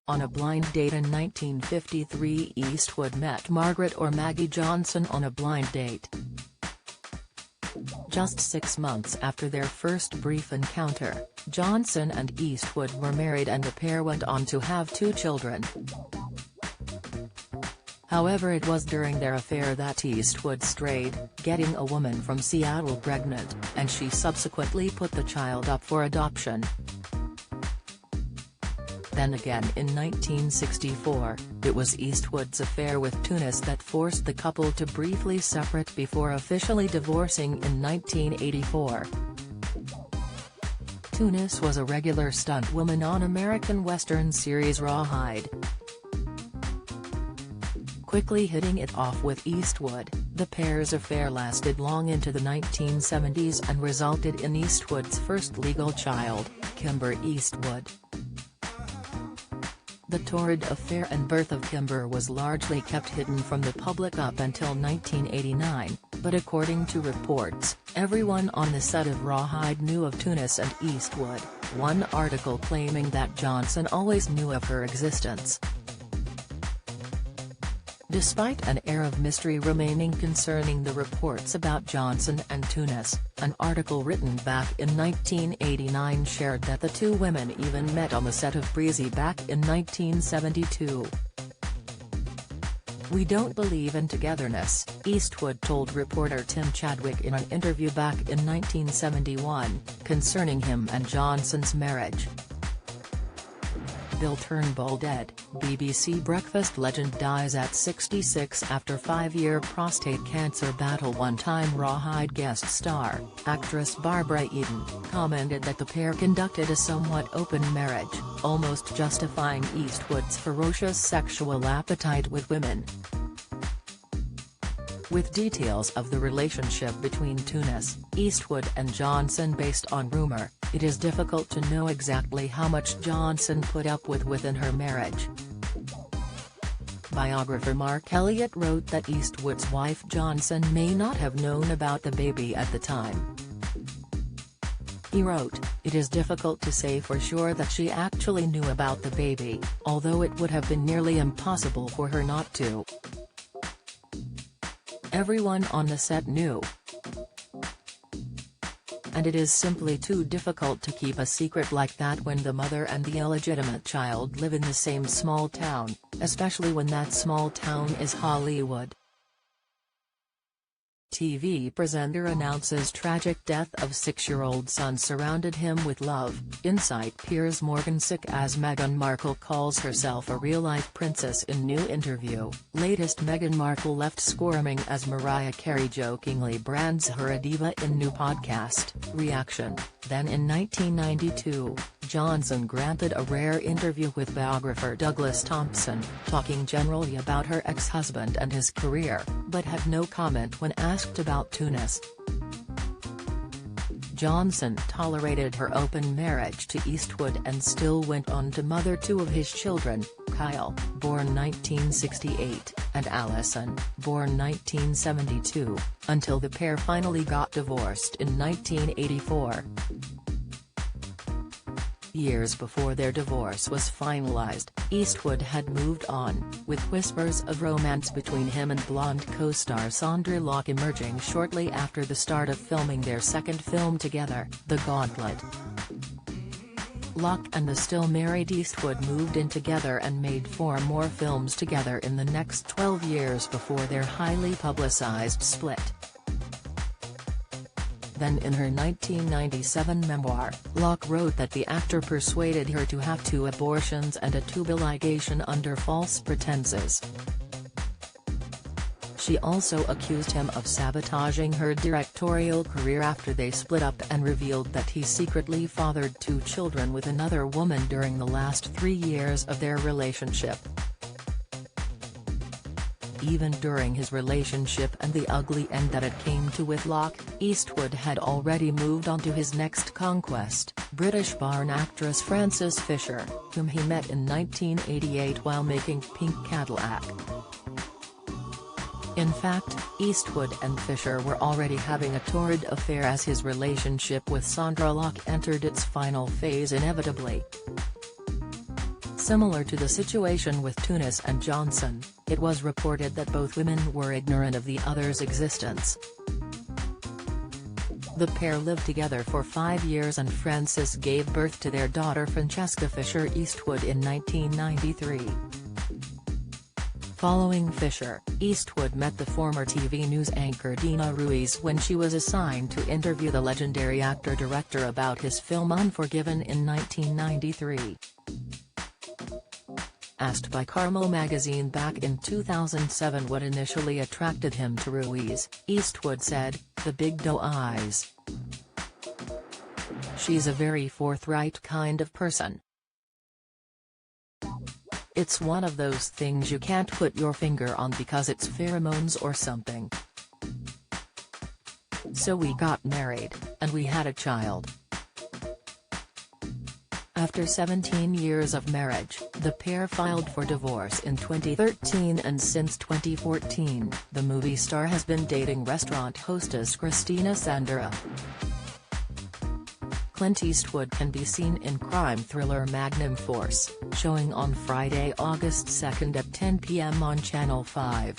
On a blind date in 1953, Eastwood met Margaret or Maggie Johnson on a blind date. Just 6 months after their first brief encounter, Johnson and Eastwood were married and the pair went on to have 2 children. However, it was during their affair that Eastwood strayed, getting a woman from Seattle pregnant, and she subsequently put the child up for adoption. Then again in 1964, it was Eastwood's affair with Tunis that forced the couple to briefly separate before officially divorcing in 1984. Tunis was a regular stunt woman on American Western series Rawhide. Quickly hitting it off with Eastwood, the pair's affair lasted long into the 1970s and resulted in Eastwood's first legal child, Kimber Eastwood. The torrid affair and birth of Kimber was largely kept hidden from the public up until 1989, but according to reports, everyone on the set of Rawhide knew of Tunis and Eastwood, one article claiming that Johnson always knew of her existence. Despite an air of mystery remaining concerning the reports about Johnson and Tunis, an article written back in 1989 shared that the 2 women even met on the set of Breezy back in 1972. "We don't believe in togetherness," Eastwood told reporter Tim Chadwick in an interview back in 1971, concerning him and Johnson's marriage. Bill Turnbull dead, BBC Breakfast legend dies at 66 after 5-year prostate cancer battle. One-time Rawhide guest star, actress Barbara Eden, commented that the pair conducted a somewhat open marriage, almost justifying Eastwood's ferocious sexual appetite with women. With details of the relationship between Tunis, Eastwood and Johnson based on rumor, it is difficult to know exactly how much Johnson put up with within her marriage. Biographer Mark Elliott wrote that Eastwood's wife Johnson may not have known about the baby at the time. He wrote, "It is difficult to say for sure that she actually knew about the baby, although it would have been nearly impossible for her not to. Everyone on the set knew. And it is simply too difficult to keep a secret like that when the mother and the illegitimate child live in the same small town, especially when that small town is Hollywood." TV presenter announces tragic death of 6-year-old son surrounded him with love. Insight Piers Morgan sick as Meghan Markle calls herself a real-life princess in new interview. Latest Meghan Markle left squirming as Mariah Carey jokingly brands her a diva in new podcast, Reaction. Then in 1992, Johnson granted a rare interview with biographer Douglas Thompson, talking generally about her ex-husband and his career, but had no comment when asked about Tunis. Johnson tolerated her open marriage to Eastwood and still went on to mother 2 of his children, Kyle, born 1968, and Allison, born 1972, until the pair finally got divorced in 1984. Years before their divorce was finalized, Eastwood had moved on, with whispers of romance between him and blonde co-star Sondra Locke emerging shortly after the start of filming their second film together, The Gauntlet. Locke and the still-married Eastwood moved in together and made 4 more films together in the next 12 years before their highly publicized split. Then in her 1997 memoir, Locke wrote that the actor persuaded her to have 2 abortions and a tubal ligation under false pretenses. She also accused him of sabotaging her directorial career after they split up and revealed that he secretly fathered 2 children with another woman during the last 3 years of their relationship. Even during his relationship and the ugly end that it came to with Locke, Eastwood had already moved on to his next conquest, British barn actress Frances Fisher, whom he met in 1988 while making Pink Cadillac. In fact, Eastwood and Fisher were already having a torrid affair as his relationship with Sondra Locke entered its final phase inevitably. Similar to the situation with Tunis and Johnson, it was reported that both women were ignorant of the other's existence. The pair lived together for 5 years and Francis gave birth to their daughter Francesca Fisher Eastwood in 1993. Following Fisher, Eastwood met the former TV news anchor Dina Ruiz when she was assigned to interview the legendary actor-director about his film Unforgiven in 1993. Asked by Carmo magazine back in 2007 what initially attracted him to Ruiz, Eastwood said, "The big doe eyes. She's a very forthright kind of person. It's one of those things you can't put your finger on because it's pheromones or something. So we got married, and we had a child." After 17 years of marriage, the pair filed for divorce in 2013 and since 2014, the movie star has been dating restaurant hostess Christina Sandera. Clint Eastwood can be seen in crime thriller Magnum Force, showing on Friday, August 2 at 10 p.m. on Channel 5.